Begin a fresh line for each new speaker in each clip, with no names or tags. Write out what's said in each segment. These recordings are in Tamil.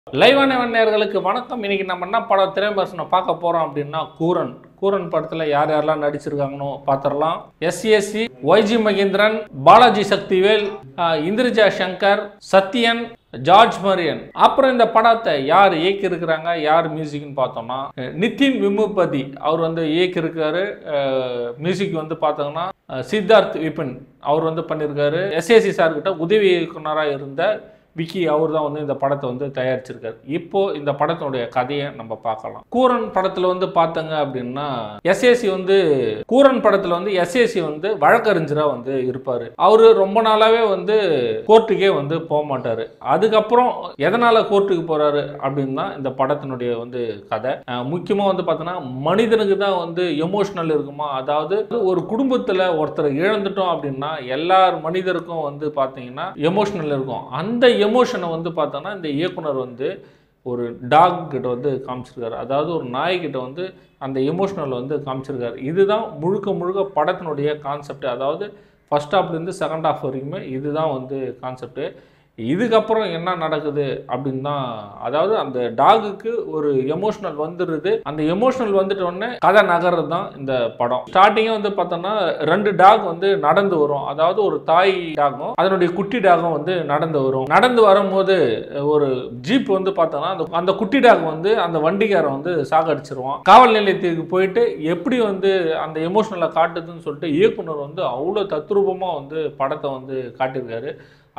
லைவான நேயர்களுக்கு வணக்கம். இன்னைக்கு நம்ம என்ன படம் திரைவிமர்சனம் பார்க்க போறோம் அப்படின்னா கூரன் படத்துல யார் யாரெல்லாம் நடிச்சிருக்காங்கன்னு பார்த்துடலாம். SAC, YG Mahendran, Balaji Sakthivel, Indraja Shankar, Sathyan, George Marian. அப்புறம் இந்த படத்தை யார் இயக்கி இருக்கிறாங்க, யார் மியூசிக்னு பார்த்தோம்னா நிதின் விமுபதி அவர் வந்து இயக்கி இருக்காரு. மியூசிக் வந்து பார்த்தோம்னா சித்தார்த் விபின் அவர் வந்து பண்ணியிருக்காரு. எஸ்ஏசி சார் கிட்ட உதவி இயக்குனராக இருந்த விக்கி அவர் தான் வந்து இந்த படத்தை வந்து தயாரிச்சிருக்காரு. இப்போ இந்த படத்தினுடைய கதையை நம்ம பார்க்கலாம். கூரன் படத்துல வந்து பார்த்தங்க அப்படின்னா எஸ்ஏசி வந்து கூரன் படத்துல வந்து எஸ்ஏசி வந்து வழக்கறிஞரா வந்து இருப்பாரு. அவரு ரொம்ப நாளாவே வந்து கோர்ட்டுக்கே வந்து போக மாட்டாரு. அதுக்கப்புறம் எதனால கோர்ட்டுக்கு போறாரு அப்படின்னா இந்த படத்தினுடைய வந்து கதை முக்கியமா வந்து பார்த்தோன்னா மனிதனுக்கு தான் வந்து எமோஷனல் இருக்குமா, அதாவது ஒரு குடும்பத்துல ஒருத்தர் இழந்துட்டோம் அப்படின்னா எல்லார் மனிதருக்கும் வந்து பார்த்தீங்கன்னா எமோஷனல் இருக்கும். அந்த எமோஷனை வந்து பார்த்தோன்னா இந்த இயக்குனர் வந்து ஒரு டாக் கிட்ட வந்து காமிச்சிருக்காரு, அதாவது ஒரு நாய்கிட்ட வந்து அந்த எமோஷனல் வந்து காமிச்சிருக்காரு. இதுதான் முழுக்க படத்தினுடைய கான்செப்ட். அதாவது ஃபர்ஸ்ட் ஹாஃப்லேருந்து செகண்ட் ஹாஃப் வரைக்குமே இதுதான் வந்து கான்செப்ட். இதுக்கப்புறம் என்ன நடக்குது அப்படின்னு தான், அதாவது அந்த டாகுக்கு ஒரு எமோஷனல் வந்துடுது. அந்த எமோஷனல் வந்துட்ட உடனே கதை நகர்றது தான் இந்த படம். ஸ்டார்டிங்கே வந்து பார்த்தோன்னா 2 டாக் வந்து நடந்து வரும். அதாவது ஒரு தாய் டாகும் அதனுடைய குட்டி டாகும் வந்து நடந்து வரும். நடந்து வரும்போது ஒரு ஜீப் வந்து பார்த்தோன்னா அந்த குட்டி டாக் வந்து அந்த வண்டிக்காரன் வந்து சாகடிச்சிருவான். காவல் நிலையத்துக்கு போயிட்டு எப்படி வந்து அந்த எமோஷனலை காட்டுதுன்னு சொல்லிட்டு இயக்குனர் வந்து அவ்வளோ தத்ரூபமாக வந்து படத்தை வந்து காட்டியிருக்காரு.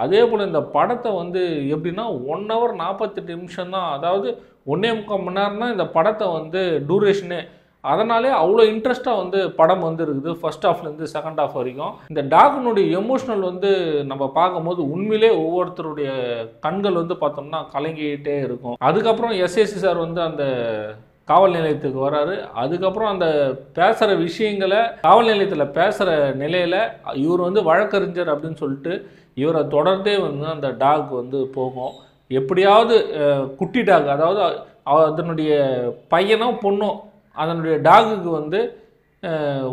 அதே போல் இந்த படத்தை வந்து எப்படின்னா 1 hour 48 நிமிஷம் தான், அதாவது 1.25 மணி நேரம் தான் இந்த படத்தை வந்து டூரேஷனே. அதனாலே அவ்வளோ இன்ட்ரெஸ்ட்டாக வந்து படம் வந்து இருக்குது ஃபர்ஸ்ட் ஹாஃப்லேருந்து செகண்ட் ஹாஃப் வரைக்கும். இந்த டாகினுடைய எமோஷனல் வந்து நம்ம பார்க்கும்போது உண்மையிலே ஒவ்வொருத்தருடைய கண்கள் வந்து பார்த்தோம்னா கலங்கிட்டே இருக்கும். அதுக்கப்புறம் எஸ்ஏசி சார் வந்து அந்த காவல் நிலையத்துக்கு வராரு. அதுக்கப்புறம் அந்த பேசுகிற விஷயங்களை காவல் நிலையத்தில் பேசுகிற நிலையில் இவர் வந்து வழக்கறிஞர் அப்படின்னு சொல்லிட்டு இவரை தொடர்ந்தே வந்து அந்த டாக் வந்து போகும். எப்படியாவது குட்டி டாக், அதாவது அதனுடைய பையனோ பொண்ணோ அதனுடைய டாகுக்கு வந்து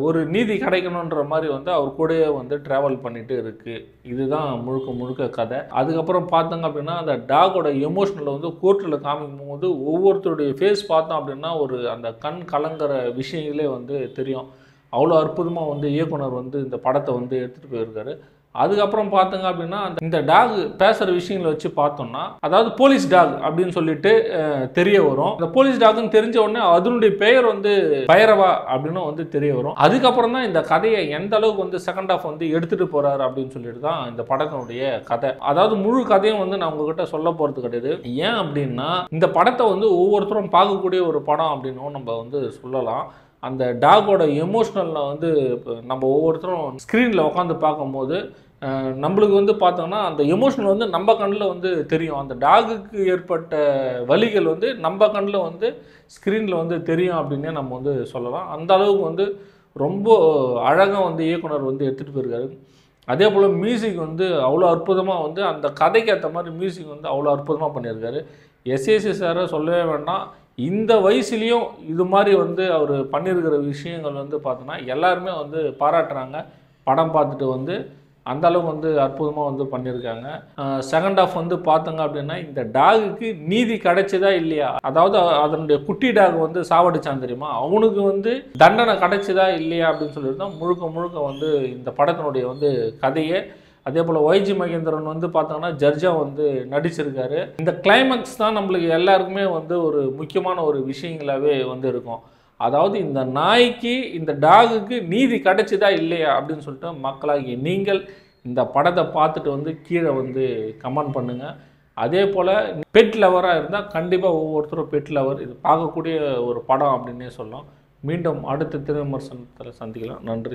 ஒரு நீதி கிடைக்கணுன்ற மாதிரி வந்து அவர் கூடயே வந்து ட்ராவல் பண்ணிட்டு இருக்கு. இதுதான் முழுக்க கதை. அதுக்கப்புறம் பார்த்தோங்க அப்படின்னா அந்த டாகோட எமோஷனலை வந்து கோர்ட்டில் காமிக்கும் போது ஒவ்வொருத்தருடைய ஃபேஸ் பார்த்தோம் அப்படின்னா ஒரு அந்த கண் கலங்குற விஷயங்களே வந்து தெரியும். அவ்வளோ அற்புதமாக வந்து இயக்குனர் வந்து இந்த படத்தை வந்து எடுத்துகிட்டு போயிருக்காரு. அதுக்கப்புறம் பார்த்தோங்க அப்படின்னா இந்த டாக் பேசுகிற விஷயங்களை வச்சு பார்த்தோம்னா, அதாவது போலீஸ் டாக் அப்படின்னு சொல்லிட்டு தெரிய வரும். இந்த போலீஸ் டாக்னு தெரிஞ்ச உடனே அதனுடைய பெயர் வந்து பைரவா அப்படின்னு வந்து தெரிய வரும். அதுக்கப்புறம் தான் இந்த கதையை எந்த அளவுக்கு வந்து செகண்ட் ஹாஃப் வந்து எடுத்துகிட்டு போகிறாரு அப்படின்னு சொல்லிட்டு தான் இந்த படத்தினுடைய கதை. அதாவது முழு கதையும் வந்து நான் உங்ககிட்ட சொல்ல போகிறது கிடையாது. ஏன் அப்படின்னா இந்த படத்தை வந்து ஒவ்வொருத்தரும் பார்க்கக்கூடிய ஒரு படம் அப்படின்னும் நம்ம வந்து சொல்லலாம். அந்த டாகோட எமோஷ்னலில் வந்து நம்ம ஒவ்வொருத்தரும் ஸ்க்ரீனில் உட்காந்து பார்க்கும்போது நம்மளுக்கு வந்து பார்த்தோம்னா அந்த எமோஷனல் வந்து நம்ம கண்ணில் வந்து தெரியும். அந்த டாகுக்கு ஏற்பட்ட வலிகள் வந்து நம்ம கண்ணில் வந்து ஸ்க்ரீனில் வந்து தெரியும் அப்படின்னே நம்ம வந்து சொல்லலாம். அந்த அளவுக்கு வந்து ரொம்ப அழகாக வந்து இயக்குனர் வந்து எடுத்துகிட்டு போயிருக்காரு. அதே போல் மியூசிக் வந்து அவ்வளோ அற்புதமாக வந்து அந்த கதைக்கு ஏற்ற மாதிரி மியூசிக் வந்து அவ்வளோ அற்புதமாக பண்ணியிருக்காரு. எஸ்ஏசி சாரை சொல்லவே வேண்டாம். இந்த வயசுலேயும் இது மாதிரி வந்து அவர் பண்ணியிருக்கிற விஷயங்கள் வந்து பார்த்தோன்னா எல்லாருமே வந்து பாராட்டுறாங்க. படம் பார்த்துட்டு வந்து அந்த அளவுக்கு வந்து அற்புதமாக வந்து பண்ணியிருக்காங்க. செகண்ட் ஹாஃப் வந்து பார்த்தோங்க அப்படின்னா இந்த டாகுக்கு நீதி கிடைச்சதா இல்லையா, அதாவது அதனுடைய குட்டி டாக் வந்து சாவடிச்சான் தெரியுமா, அவனுக்கு வந்து தண்டனை கிடைச்சதா இல்லையா அப்படின்னு சொல்லிட்டு தான் முழுக்க வந்து இந்த படத்தினுடைய வந்து கதையே. அதே போல் ஒய்ஜி மகேந்திரன் வந்து பார்த்தோங்கன்னா ஜட்ஜா வந்து நடிச்சிருக்காரு. இந்த கிளைமேக்ஸ் தான் நம்மளுக்கு எல்லாருக்குமே வந்து ஒரு முக்கியமான ஒரு விஷயங்களாகவே வந்து இருக்கும். அதாவது இந்த நாய்க்கு இந்த டாகுக்கு நீதி கிடைச்சதா இல்லையா அப்படின்னு சொல்லிட்டு மக்களாகி நீங்கள் இந்த படத்தை பார்த்துட்டு வந்து கீழே வந்து கமெண்ட் பண்ணுங்கள். அதே போல் பெட் லவராக இருந்தால் கண்டிப்பாக ஒவ்வொருத்தரும் பெட் லவர் இது பார்க்கக்கூடிய ஒரு படம் அப்படின்னே சொல்லலாம். மீண்டும் அடுத்த திரை விமர்சனத்தில் சந்திக்கலாம். நன்றி.